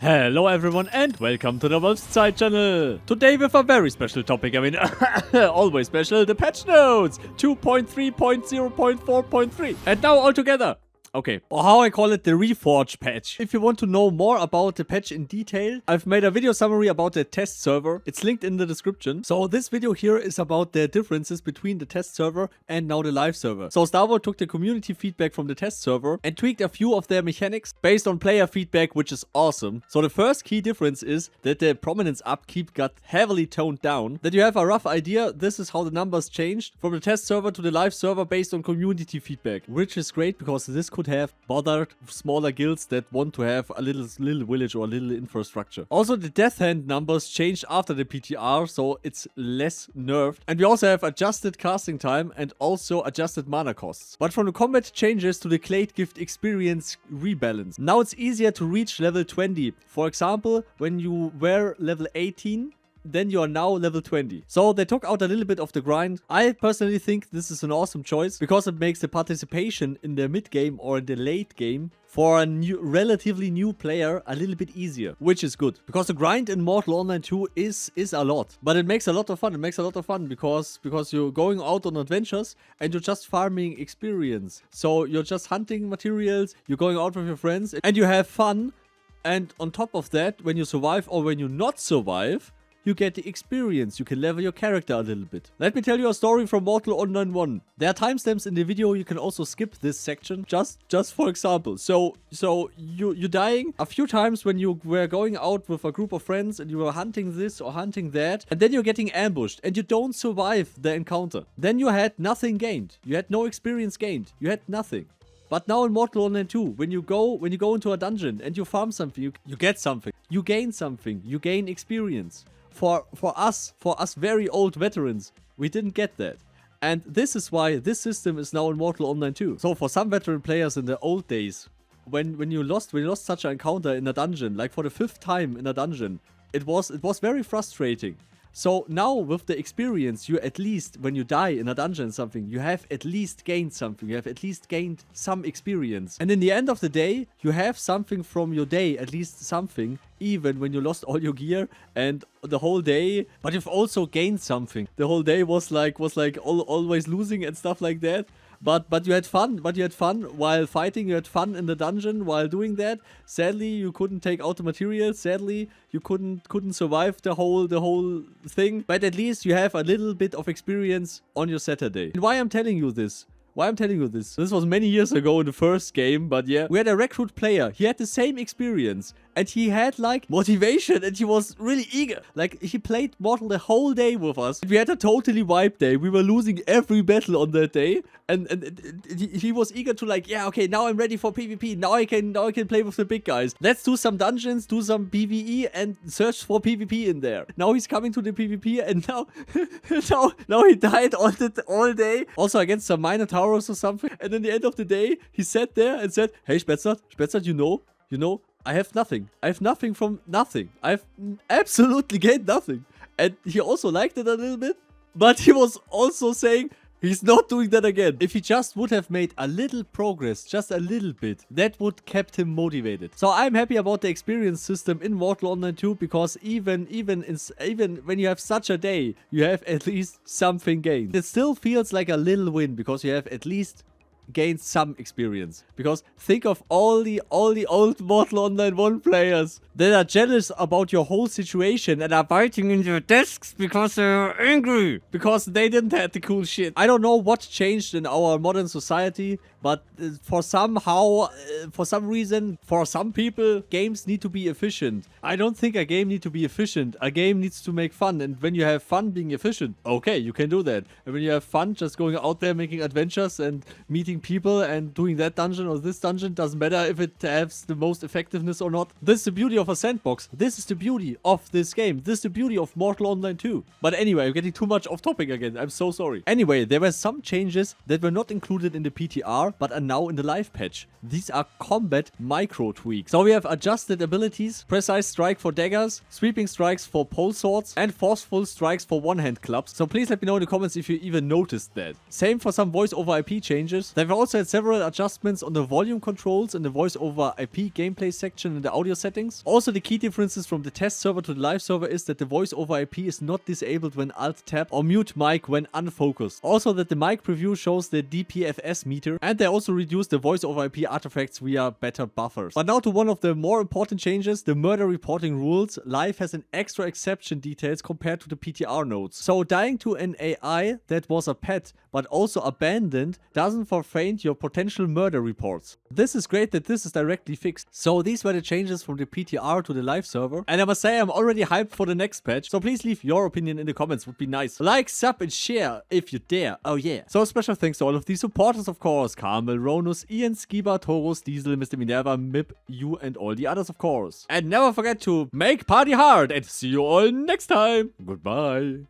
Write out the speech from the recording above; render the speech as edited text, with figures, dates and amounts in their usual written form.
Hello everyone and welcome to the Wolfszeit channel. Today with a very special topic, always special, the patch notes 2.3.0.4.3 and now all together. Okay, or how I call it, the Reforge patch. If you want to know more about the patch in detail, I've made a video summary about the test server. It's linked in the description. So this video here is about the differences between the test server and now the live server. So Starboard took the community feedback from the test server and tweaked a few of their mechanics based on player feedback, which is awesome. So the first key difference is that the Prominence upkeep got heavily toned down. That you have a rough idea, this is how the numbers changed from the test server to the live server based on community feedback, which is great because this could have bothered smaller guilds that want to have a little village or a little infrastructure. Also, the death hand numbers changed after the PTR, so it's less nerfed. And we also have adjusted casting time and also adjusted mana costs. But from the combat changes to the Clade gift experience rebalance, now it's easier to reach level 20. For example, when you were level 18, then you are now level 20. So they took out a little bit of the grind. I personally think this is an awesome choice because it makes the participation in the mid game or in the late game for a relatively new player a little bit easier, which is good. Because the grind in Mortal Online 2 is a lot. But it makes a lot of fun. It makes a lot of fun because you're going out on adventures and you're just farming experience. So you're just hunting materials, you're going out with your friends and you have fun. And on top of that, when you survive or when you not survive, you get the experience. You can level your character a little bit. Let me tell you a story from Mortal Online 1. There are timestamps in the video. You can also skip this section. Just for example. So you're dying a few times when you were going out with a group of friends and you were hunting this or hunting that. And then you're getting ambushed and you don't survive the encounter. Then you had nothing gained. You had no experience gained. You had nothing. But now in Mortal Online 2, when you go into a dungeon and you farm something, you get something. You gain something. You gain experience. For us very old veterans, we didn't get that. And this is why this system is now in Mortal Online 2. So for some veteran players in the old days, when you lost such an encounter in a dungeon, like for the 5th time in a dungeon, it was very frustrating. So now with the experience, you at least, when you die in a dungeon something, you have at least gained something. You have at least gained some experience. And in the end of the day, you have something from your day, at least something, even when you lost all your gear and the whole day. But you've also gained something. The whole day was like always losing and stuff like that. But you had fun. While fighting. You had fun in the dungeon while doing that. Sadly, you couldn't take out the materials. Sadly, you couldn't survive the whole thing. But at least you have a little bit of experience on your Saturday. And why I'm telling you this? This was many years ago in the first game, but yeah. We had a recruit player. He had the same experience. And he had like motivation and he was really eager. Like he played Mortal the whole day with us. We had a totally wipe day. We were losing every battle on that day. And he was eager to like, yeah, okay, now I'm ready for PvP. Now I can play with the big guys. Let's do some dungeons, do some PvE and search for PvP in there. Now he's coming to the PvP and now he died all day. Also against some Minotauros or something. And in the end of the day, he sat there and said, hey, Spätzert, you know, I have nothing. I have nothing from nothing. I've absolutely gained nothing. And he also liked it a little bit. But he was also saying he's not doing that again. If he just would have made a little progress, just a little bit, that would kept him motivated. So I'm happy about the experience system in Mortal Online 2 because even when you have such a day, you have at least something gained. It still feels like a little win because you have at least gain some experience. Because think of all the old Mortal Online 1 players that are jealous about your whole situation and are biting in your desks because they're angry. Because they didn't have the cool shit. I don't know what changed in our modern society, but for some reason, for some people, games need to be efficient. I don't think a game needs to be efficient. A game needs to make fun. And when you have fun being efficient, okay, you can do that. And when you have fun just going out there making adventures and meeting people and doing that dungeon or this dungeon, doesn't matter if it has the most effectiveness or not. This is the beauty of a sandbox. This is the beauty of this game. This is the beauty of Mortal Online 2. But anyway, I'm getting too much off topic again. I'm so sorry. Anyway, there were some changes that were not included in the PTR PTR, but are now in the live patch. These are combat micro tweaks. So we have adjusted abilities, precise strike for daggers, sweeping strikes for pole swords, and forceful strikes for one-hand clubs. So please let me know in the comments if you even noticed that. Same for some voice over IP changes. They've also had several adjustments on the volume controls in the voice over IP gameplay section in the audio settings. Also, the key differences from the test server to the live server is that the voice over IP is not disabled when alt tab or mute mic when unfocused. Also, that the mic preview shows the DPFS meter, and they also reduced the voice over IP artifacts via better buffers. But now to one of the more important changes, the murder reporting rules. Live has an extra exception details compared to the PTR notes. So dying to an AI that was a pet but also abandoned doesn't forfeit your potential murder reports. This is great that this is directly fixed. So these were the changes from the PTR to the live server, and I must say I'm already hyped for the next patch, so please leave your opinion in the comments, would be nice. Like, sub and share if you dare, oh yeah. So special thanks to all of these supporters, of course: Carmel, Ronus, Ian, Skiba, Taurus, Diesel, Mr. Minerva, Mip, you, and all the others, of course. And never forget to make party hard, and see you all next time. Goodbye.